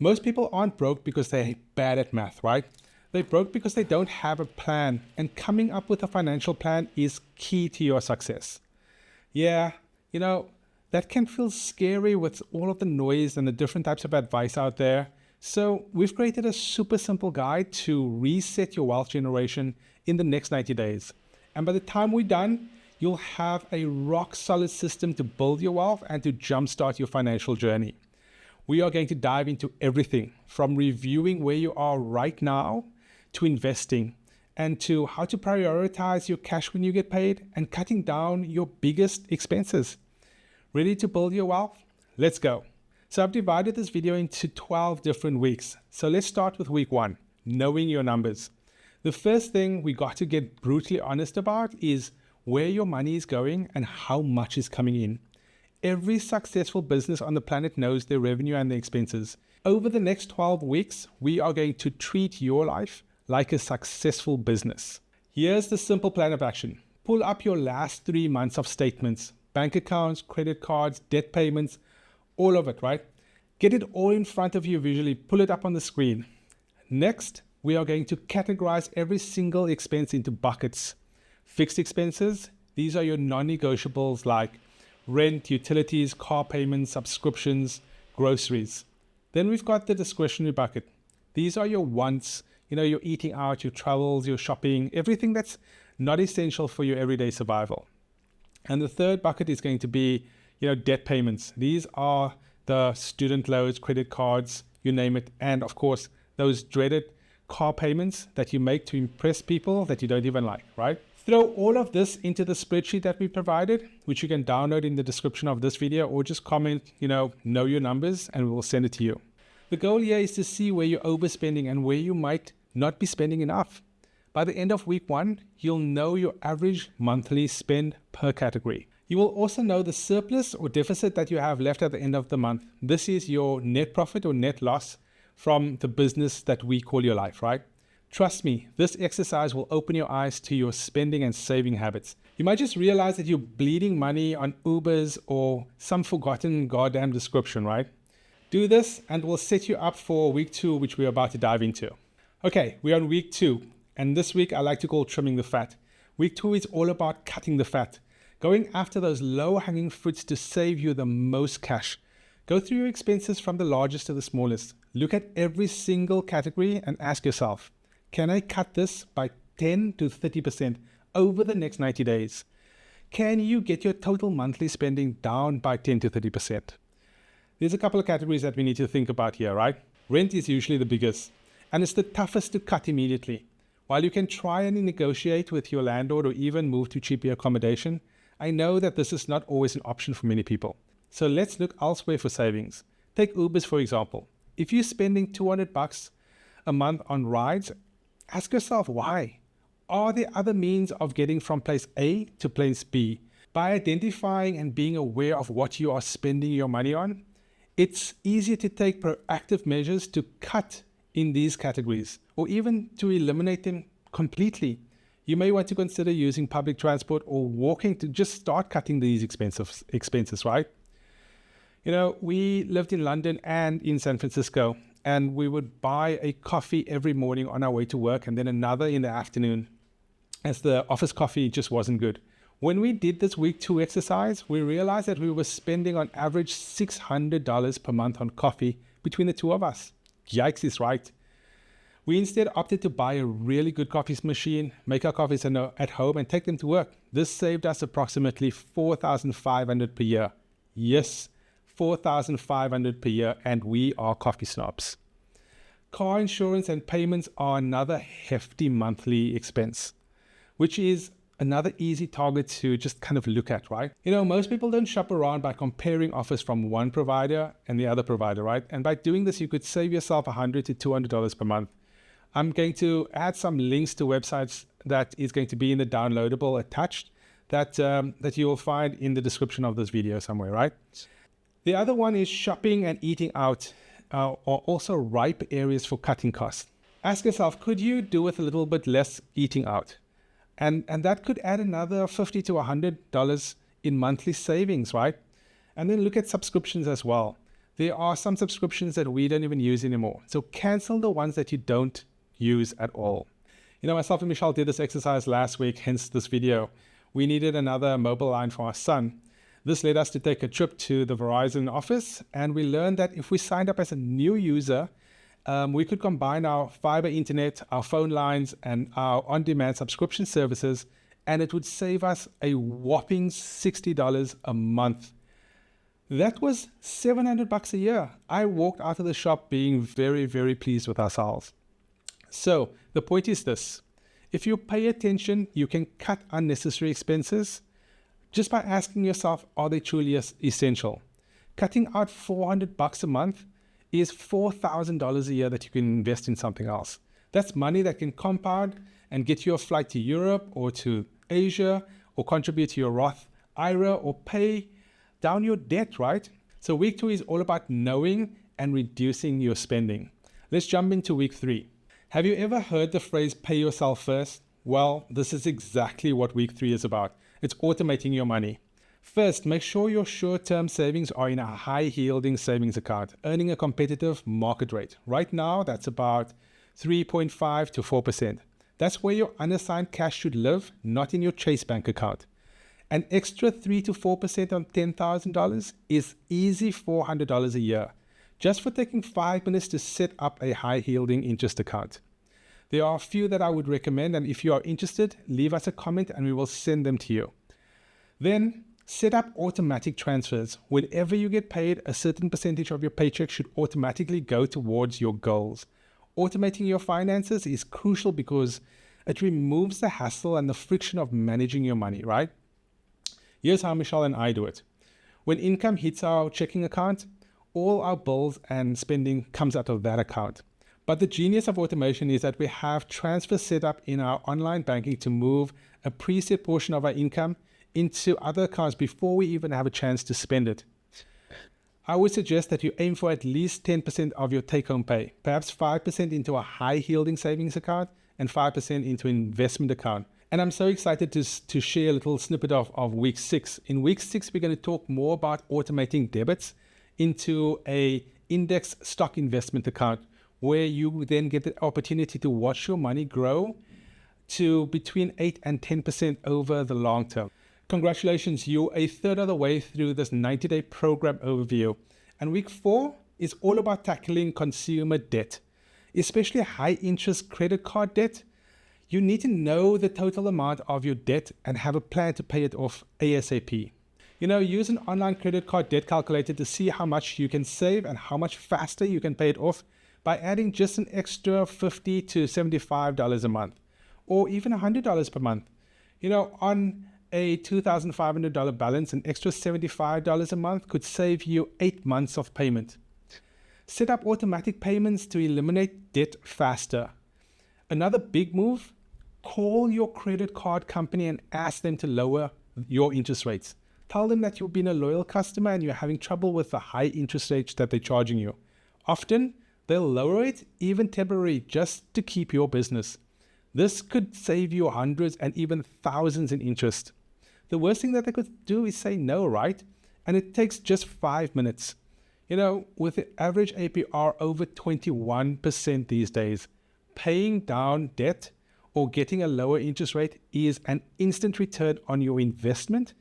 Most people aren't broke because they're bad at math, right? They're broke because they don't have a plan, and coming up with a financial plan is key to your success. Yeah, that can feel scary with all of the noise and the different types of advice out there. So we've created a super simple guide to reset your wealth generation in the next 90 days. And by the time we're done, you'll have a rock solid system to build your wealth and to jumpstart your financial journey. We are going to dive into everything from reviewing where you are right now to investing and to how to prioritize your cash when you get paid and cutting down your biggest expenses. Ready to build your wealth? Let's go. So I've divided this video into 12 different weeks. So let's start with week 1, knowing your numbers. The first thing we got to get brutally honest about is where your money is going and how much is coming in. Every successful business on the planet knows their revenue and their expenses. Over the next 12 weeks, we are going to treat your life like a successful business. Here's the simple plan of action. Pull up your last 3 months of statements, bank accounts, credit cards, debt payments, all of it, right? Get it all in front of you visually, pull it up on the screen. Next, we are going to categorize every single expense into buckets. Fixed expenses, these are your non-negotiables like rent, utilities, car payments, subscriptions, groceries. Then we've got the discretionary bucket. These are your wants, your eating out, your travels, your shopping, everything that's not essential for your everyday survival. And the third bucket is going to be, debt payments. These are the student loans, credit cards, you name it. And of course, those dreaded car payments that you make to impress people that you don't even like, right? Throw all of this into the spreadsheet that we provided, which you can download in the description of this video, or just comment, know your numbers, and we will send it to you. The goal here is to see where you're overspending and where you might not be spending enough. By the end of week 1, you'll know your average monthly spend per category. You will also know the surplus or deficit that you have left at the end of the month. This is your net profit or net loss from the business that we call your life, right? Trust me, this exercise will open your eyes to your spending and saving habits. You might just realize that you're bleeding money on Ubers or some forgotten goddamn description, right? Do this and we'll set you up for week 2, which we're about to dive into. Okay, we're on week 2, and this week I like to call trimming the fat. Week 2 is all about cutting the fat, going after those low-hanging fruits to save you the most cash. Go through your expenses from the largest to the smallest. Look at every single category and ask yourself, can I cut this by 10 to 30% over the next 90 days? Can you get your total monthly spending down by 10 to 30%? There's a couple of categories that we need to think about here, right? Rent is usually the biggest, and it's the toughest to cut immediately. While you can try and negotiate with your landlord or even move to cheaper accommodation, I know that this is not always an option for many people. So let's look elsewhere for savings. Take Ubers, for example. If you're spending $200 a month on rides, ask yourself why. Are there other means of getting from place A to place B? By identifying and being aware of what you are spending your money on, it's easier to take proactive measures to cut in these categories or even to eliminate them completely. You may want to consider using public transport or walking to just start cutting these expenses, right? We lived in London and in San Francisco, and we would buy a coffee every morning on our way to work and then another in the afternoon, as the office coffee just wasn't good. When we did this week 2 exercise, we realized that we were spending on average $600 per month on coffee between the two of us. Yikes is right. We instead opted to buy a really good coffee machine, make our coffees at home and take them to work. This saved us approximately $4,500 per year. Yes, $4,500 per year, and we are coffee snobs. Car insurance and payments are another hefty monthly expense, which is another easy target to just kind of look at, right? Most people don't shop around by comparing offers from one provider and the other provider, right? And by doing this, you could save yourself $100 to $200 per month. I'm going to add some links to websites that is going to be in the downloadable attached that you will find in the description of this video somewhere, right? The other one is shopping and eating out are also ripe areas for cutting costs. Ask yourself, could you do with a little bit less eating out? And that could add another $50 to $100 in monthly savings, right? And then look at subscriptions as well. There are some subscriptions that we don't even use anymore. So cancel the ones that you don't use at all. Myself and Michelle did this exercise last week, hence this video. We needed another mobile line for our son. This led us to take a trip to the Verizon office, and we learned that if we signed up as a new user, we could combine our fiber internet, our phone lines, and our on-demand subscription services, and it would save us a whopping $60 a month. That was $700 a year. I walked out of the shop being very, very pleased with ourselves. So the point is this: if you pay attention, you can cut unnecessary expenses just by asking yourself, are they truly essential? Cutting out $400 a month is $4,000 a year that you can invest in something else. That's money that can compound and get you a flight to Europe or to Asia, or contribute to your Roth IRA, or pay down your debt, right? So week 2 is all about knowing and reducing your spending. Let's jump into week 3. Have you ever heard the phrase pay yourself first? Well, this is exactly what week 3 is about. It's automating your money. First, make sure your short-term savings are in a high-yielding savings account, earning a competitive market rate. Right now, that's about 3.5 to 4%. That's where your unassigned cash should live, not in your Chase Bank account. An extra 3 to 4% on $10,000 is easy $400 a year, just for taking 5 minutes to set up a high-yielding interest account. There are a few that I would recommend, and if you are interested, leave us a comment and we will send them to you. Then, set up automatic transfers. Whenever you get paid, a certain percentage of your paycheck should automatically go towards your goals. Automating your finances is crucial because it removes the hassle and the friction of managing your money, right? Here's how Michelle and I do it. When income hits our checking account, all our bills and spending comes out of that account. But the genius of automation is that we have transfers set up in our online banking to move a preset portion of our income into other accounts before we even have a chance to spend it. I would suggest that you aim for at least 10% of your take-home pay, perhaps 5% into a high-yielding savings account and 5% into an investment account. And I'm so excited to share a little snippet of week 6. In week 6, we're going to talk more about automating debits into a index stock investment account, where you then get the opportunity to watch your money grow to between 8 and 10% over the long term. Congratulations, you're a third of the way through this 90-day program overview. And week 4 is all about tackling consumer debt, especially high interest credit card debt. You need to know the total amount of your debt and have a plan to pay it off ASAP. Use an online credit card debt calculator to see how much you can save and how much faster you can pay it off by adding just an extra $50 to $75 a month, or even $100 per month. On a $2,500 balance, an extra $75 a month could save you 8 months of payment. Set up automatic payments to eliminate debt faster. Another big move: call your credit card company and ask them to lower your interest rates. Tell them that you've been a loyal customer and you're having trouble with the high interest rates that they're charging you. Often, they'll lower it, even temporarily, just to keep your business. This could save you hundreds and even thousands in interest. The worst thing that they could do is say no, right? And it takes just 5 minutes. With the average APR over 21% these days, paying down debt or getting a lower interest rate is an instant return on your investment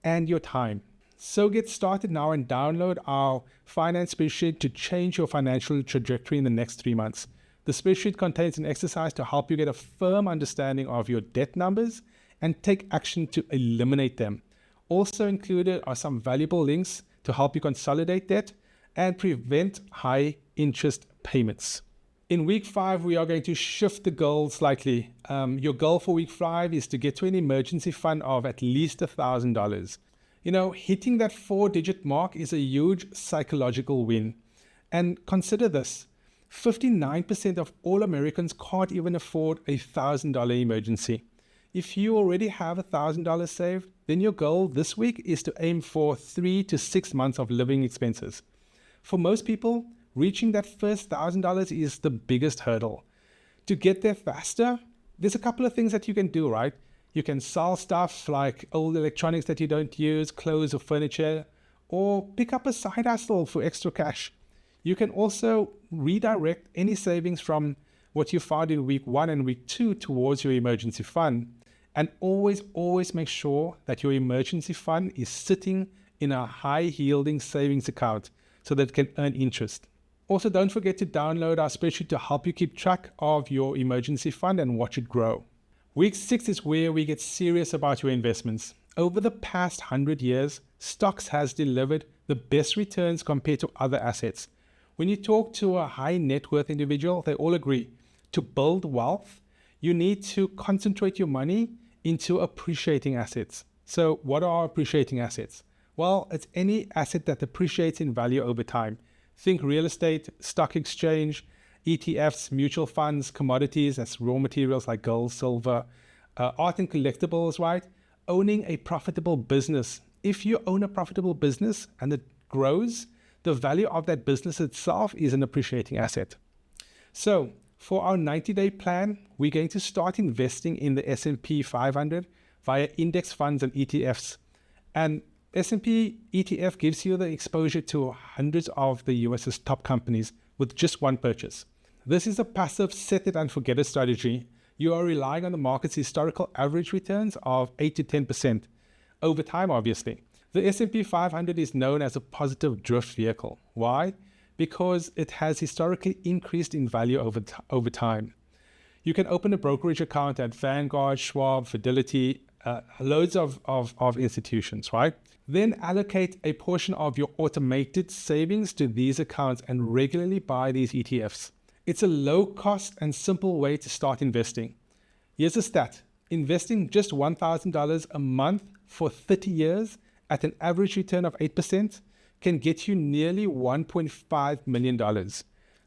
and your time. So get started now and download our finance spreadsheet to change your financial trajectory in the next 3 months. The spreadsheet contains an exercise to help you get a firm understanding of your debt numbers and take action to eliminate them. Also included are some valuable links to help you consolidate debt and prevent high interest payments. In week 5, we are going to shift the goal slightly. Your goal for week 5 is to get to an emergency fund of at least $1,000. Hitting that 4-digit mark is a huge psychological win. And consider this: 59% of all Americans can't even afford a $1,000 emergency. If you already have $1,000 saved, then your goal this week is to aim for 3 to 6 months of living expenses. For most people, reaching that first $1,000 is the biggest hurdle. To get there faster, there's a couple of things that you can do, right? You can sell stuff like old electronics that you don't use, clothes or furniture, or pick up a side hustle for extra cash. You can also redirect any savings from what you found in week 1 and week 2 towards your emergency fund. And always make sure that your emergency fund is sitting in a high yielding savings account so that it can earn interest. Also, don't forget to download our spreadsheet to help you keep track of your emergency fund and watch it grow. Week 6 is where we get serious about your investments. Over the past 100 years, stocks has delivered the best returns compared to other assets. When you talk to a high net worth individual, they all agree to build wealth, you need to concentrate your money into appreciating assets. So what are appreciating assets? Well, it's any asset that appreciates in value over time. Think real estate, stock exchange, ETFs, mutual funds, commodities, that's raw materials like gold, silver, art and collectibles, right? Owning a profitable business. If you own a profitable business and it grows, the value of that business itself is an appreciating asset. So for our 90-day plan, we're going to start investing in the S&P 500 via index funds and ETFs. And S&P ETF gives you the exposure to hundreds of the US's top companies with just one purchase. This is a passive set it and forget it strategy. You are relying on the market's historical average returns of 8 to 10% over time, obviously. The S&P 500 is known as a positive drift vehicle. Why? Because it has historically increased in value over time. You can open a brokerage account at Vanguard, Schwab, Fidelity, loads of institutions, right? Then allocate a portion of your automated savings to these accounts and regularly buy these ETFs. It's a low cost and simple way to start investing. Here's a stat. Investing just $1,000 a month for 30 years at an average return of 8% can get you nearly $1.5 million.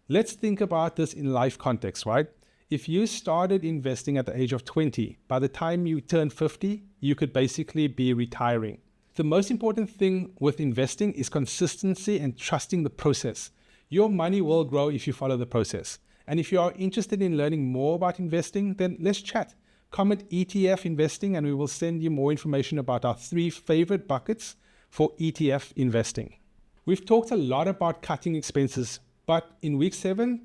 Let's think about this in life context, right? If you started investing at the age of 20, by the time you turn 50, you could basically be retiring. The most important thing with investing is consistency and trusting the process. Your money will grow if you follow the process. And if you are interested in learning more about investing, then let's chat. Comment ETF investing and we will send you more information about our 3 favorite buckets for ETF investing. We've talked a lot about cutting expenses, but in week 7,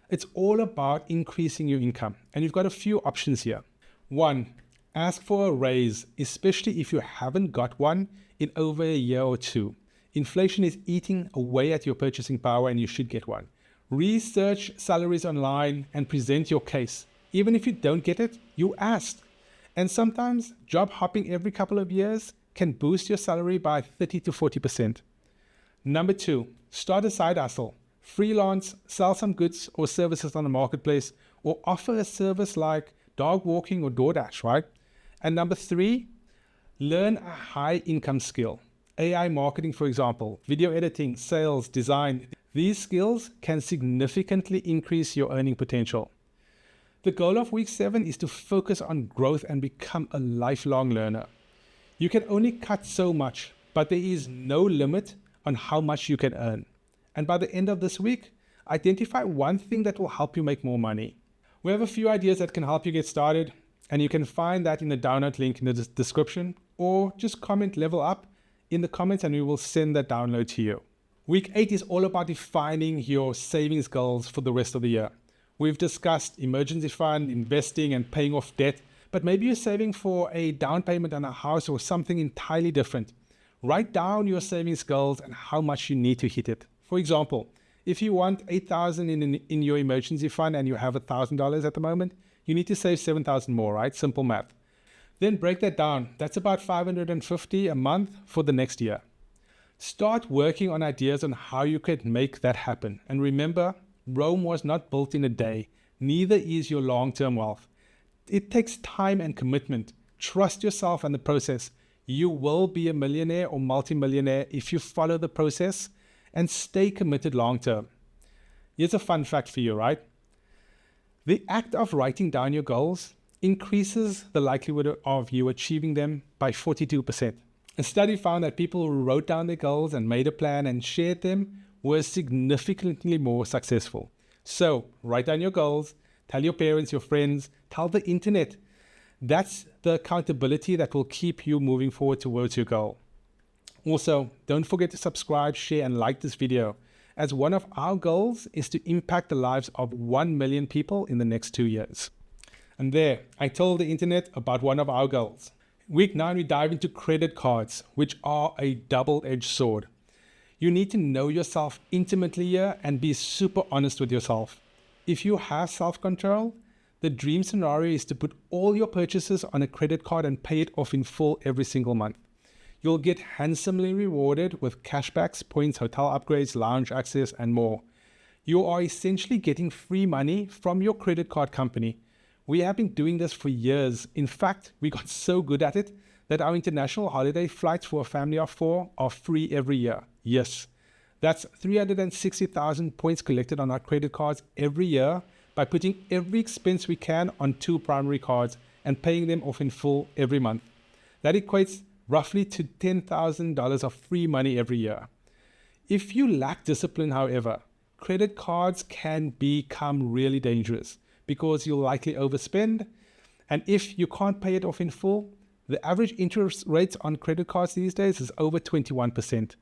it's all about increasing your income. And you've got a few options here. 1, ask for a raise, especially if you haven't got one in over a year or 2. Inflation is eating away at your purchasing power and you should get one. Research salaries online and present your case. Even if you don't get it, you asked. And sometimes job hopping every couple of years can boost your salary by 30 to 40%. Number 2, start a side hustle. Freelance, sell some goods or services on the marketplace, or offer a service like dog walking or DoorDash, right? And number 3, learn a high income skill. AI marketing, for example, video editing, sales, design. These skills can significantly increase your earning potential. The goal of week 7 is to focus on growth and become a lifelong learner. You can only cut so much, but there is no limit on how much you can earn. And by the end of this week, identify one thing that will help you make more money. We have a few ideas that can help you get started, and you can find that in the download link in the description, or just comment level up in the comments and we will send that download to you. Week 8 is all about defining your savings goals for the rest of the year. We've discussed emergency fund, investing and paying off debt, but maybe you're saving for a down payment on a house or something entirely different. Write down your savings goals and how much you need to hit it. For example, if you want $8,000 in your emergency fund and you have $1,000 at the moment, you need to save $7,000 more, right? Simple math. Then break that down. That's about $550 a month for the next year. Start working on ideas on how you could make that happen. And remember, Rome was not built in a day. Neither is your long-term wealth. It takes time and commitment. Trust yourself and the process. You will be a millionaire or multimillionaire if you follow the process and stay committed long-term. Here's a fun fact for you, right? The act of writing down your goals increases the likelihood of you achieving them by 42%. A study found that people who wrote down their goals and made a plan and shared them were significantly more successful. So write down your goals, tell your parents, your friends, tell the internet. That's the accountability that will keep you moving forward towards your goal. Also, don't forget to subscribe, share, and like this video, as one of our goals is to impact the lives of 1 million people in the next 2 years. And there, I told the internet about one of our goals. Week 9, we dive into credit cards, which are a double-edged sword. You need to know yourself intimately here and be super honest with yourself. If you have self-control, the dream scenario is to put all your purchases on a credit card and pay it off in full every single month. You'll get handsomely rewarded with cashbacks, points, hotel upgrades, lounge access, and more. You are essentially getting free money from your credit card company. We have been doing this for years. In fact, we got so good at it that our international holiday flights for a family of 4 are free every year. Yes, that's 360,000 points collected on our credit cards every year by putting every expense we can on 2 primary cards and paying them off in full every month. That equates roughly to $10,000 of free money every year. If you lack discipline, however, credit cards can become really dangerous because you'll likely overspend. And if you can't pay it off in full, the average interest rates on credit cards these days is over 21%.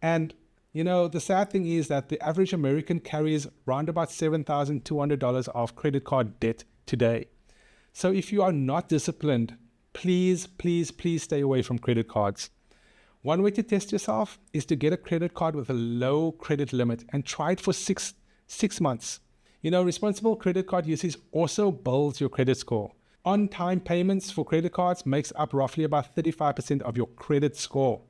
And the sad thing is that the average American carries around about $7,200 of credit card debt today. So if you are not disciplined, please stay away from credit cards. One way to test yourself is to get a credit card with a low credit limit and try it for six months. Responsible credit card usage also builds your credit score. On-time payments for credit cards makes up roughly about 35% of your credit score.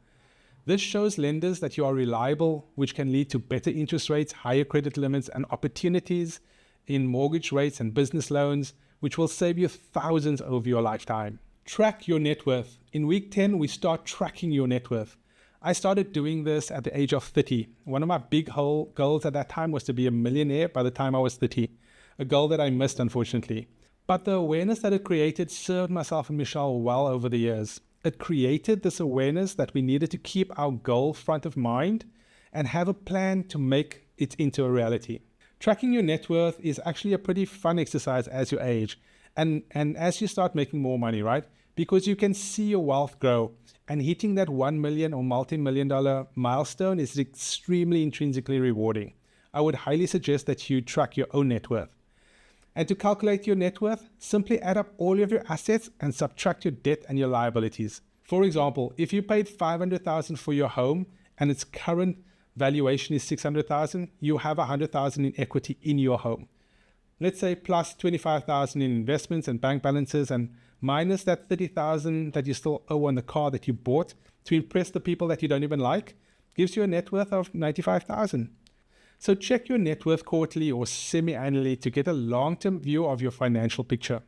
This shows lenders that you are reliable, which can lead to better interest rates, higher credit limits, and opportunities in mortgage rates and business loans, which will save you thousands over your lifetime. Track your net worth. In week 10, we start tracking your net worth. I started doing this at the age of 30. One of my big goals at that time was to be a millionaire by the time I was 30, a goal that I missed, unfortunately. But the awareness that it created served myself and Michelle well over the years. It created this awareness that we needed to keep our goal front of mind and have a plan to make it into a reality. Tracking your net worth is actually a pretty fun exercise as you age and as you start making more money, right? Because you can see your wealth grow, and hitting that $1 million or multi-million-dollar milestone is extremely intrinsically rewarding. I would highly suggest that you track your own net worth. And to calculate your net worth, simply add up all of your assets and subtract your debt and your liabilities. For example, if you paid $500,000 for your home and its current valuation is $600,000, you have $100,000 in equity in your home. Let's say plus $25,000 in investments and bank balances, and minus that $30,000 that you still owe on the car that you bought to impress the people that you don't even like, gives you a net worth of $95,000. So check your net worth quarterly or semi-annually to get a long-term view of your financial picture.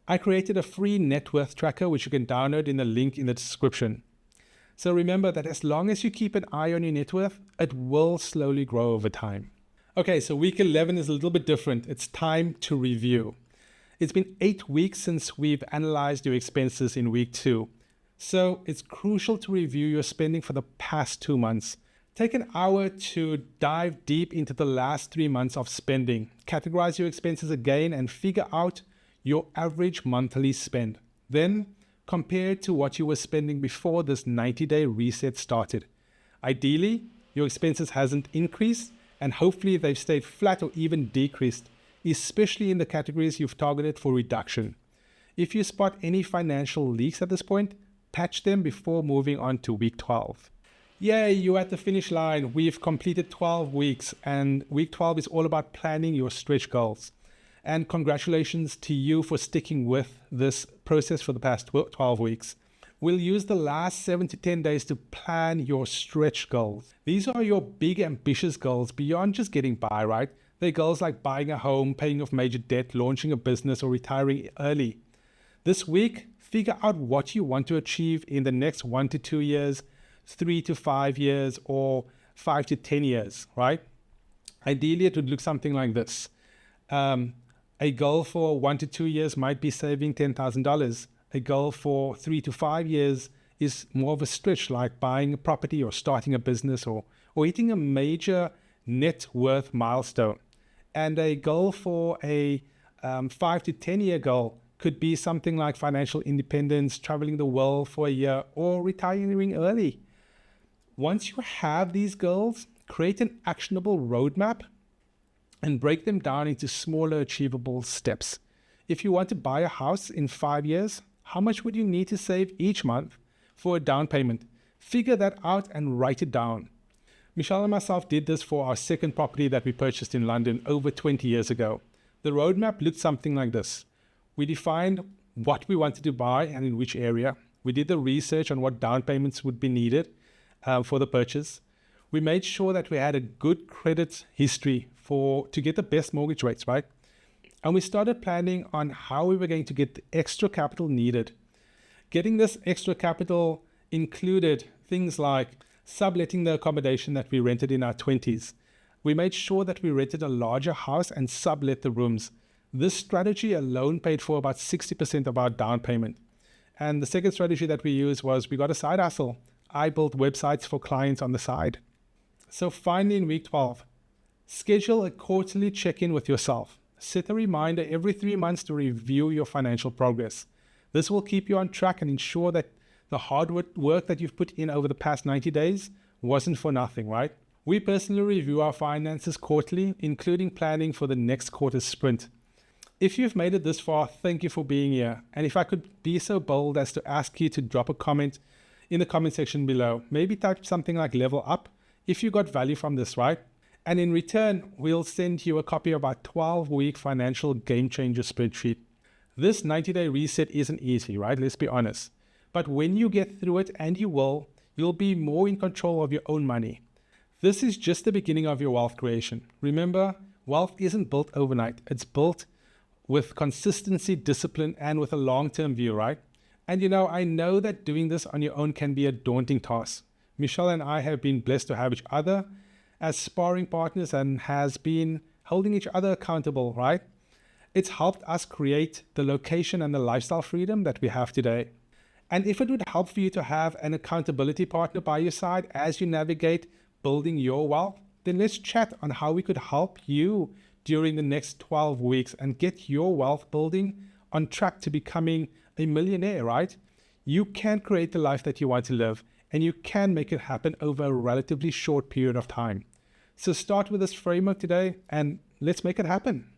I created a free net worth tracker, which you can download in the link in the description. So remember that as long as you keep an eye on your net worth, it will slowly grow over time. Okay, so week 11 is a little bit different. It's time to review. It's been 8 weeks since we've analyzed your expenses in week 2. So it's crucial to review your spending for the past 2 months. Take an hour to dive deep into the last 3 months of spending. Categorize your expenses again and figure out your average monthly spend. Then compare it to what you were spending before this 90-day reset started. Ideally, your expenses hasn't increased, and hopefully they've stayed flat or even decreased, especially in the categories you've targeted for reduction. If you spot any financial leaks at this point, patch them before moving on to week 12. Yay, you're at the finish line. We've completed 12 weeks, and week 12 is all about planning your stretch goals. And congratulations to you for sticking with this process for the past 12 weeks. We'll use the last 7 to 10 days to plan your stretch goals. These are your big ambitious goals beyond just getting by, right? They're goals like buying a home, paying off major debt, launching a business, or retiring early. This week, figure out what you want to achieve in the next 1 to 2 years, 3 to 5 years, or 5 to 10 years, right? Ideally, it would look something like this. A goal for 1 to 2 years might be saving $10,000. A goal for 3 to 5 years is more of a stretch, like buying a property or starting a business or hitting a major net worth milestone. And a goal for a 5 to 10 year goal could be something like financial independence, traveling the world for a year, or retiring early. Once you have these goals, create an actionable roadmap and break them down into smaller achievable steps. If you want to buy a house in 5 years, how much would you need to save each month for a down payment? Figure that out and write it down. Michelle and myself did this for our second property that we purchased in London over 20 years ago. The roadmap looked something like this. We defined what we wanted to buy and in which area. We did the research on what down payments would be needed for the purchase. We made sure that we had a good credit history to get the best mortgage rates, right? And we started planning on how we were going to get the extra capital needed. Getting this extra capital included things like subletting the accommodation that we rented in our 20s. We made sure that we rented a larger house and sublet the rooms. This strategy alone paid for about 60% of our down payment. And the second strategy that we used was we got a side hustle. I built websites for clients on the side. So finally, in week 12, schedule a quarterly check-in with yourself. Set a reminder every 3 months to review your financial progress. This will keep you on track and ensure that the hard work that you've put in over the past 90 days wasn't for nothing, right? We personally review our finances quarterly, including planning for the next quarter's sprint. If you've made it this far, thank you for being here. And if I could be so bold as to ask you to drop a comment in the comment section below, maybe type something like level up if you got value from this, right? And in return, we'll send you a copy of our 12-week financial game changer spreadsheet. This 90-day reset isn't easy, right? Let's be honest. But when you get through it, and you will, you'll be more in control of your own money. This is just the beginning of your wealth creation. Remember, wealth isn't built overnight. It's built with consistency, discipline, and with a long-term view, right? And I know that doing this on your own can be a daunting task. Michelle and I have been blessed to have each other as sparring partners and has been holding each other accountable, right? It's helped us create the location and the lifestyle freedom that we have today. And if it would help for you to have an accountability partner by your side as you navigate building your wealth, then let's chat on how we could help you during the next 12 weeks and get your wealth building on track to becoming a millionaire, right? You can create the life that you want to live, and you can make it happen over a relatively short period of time. So start with this framework today and let's make it happen.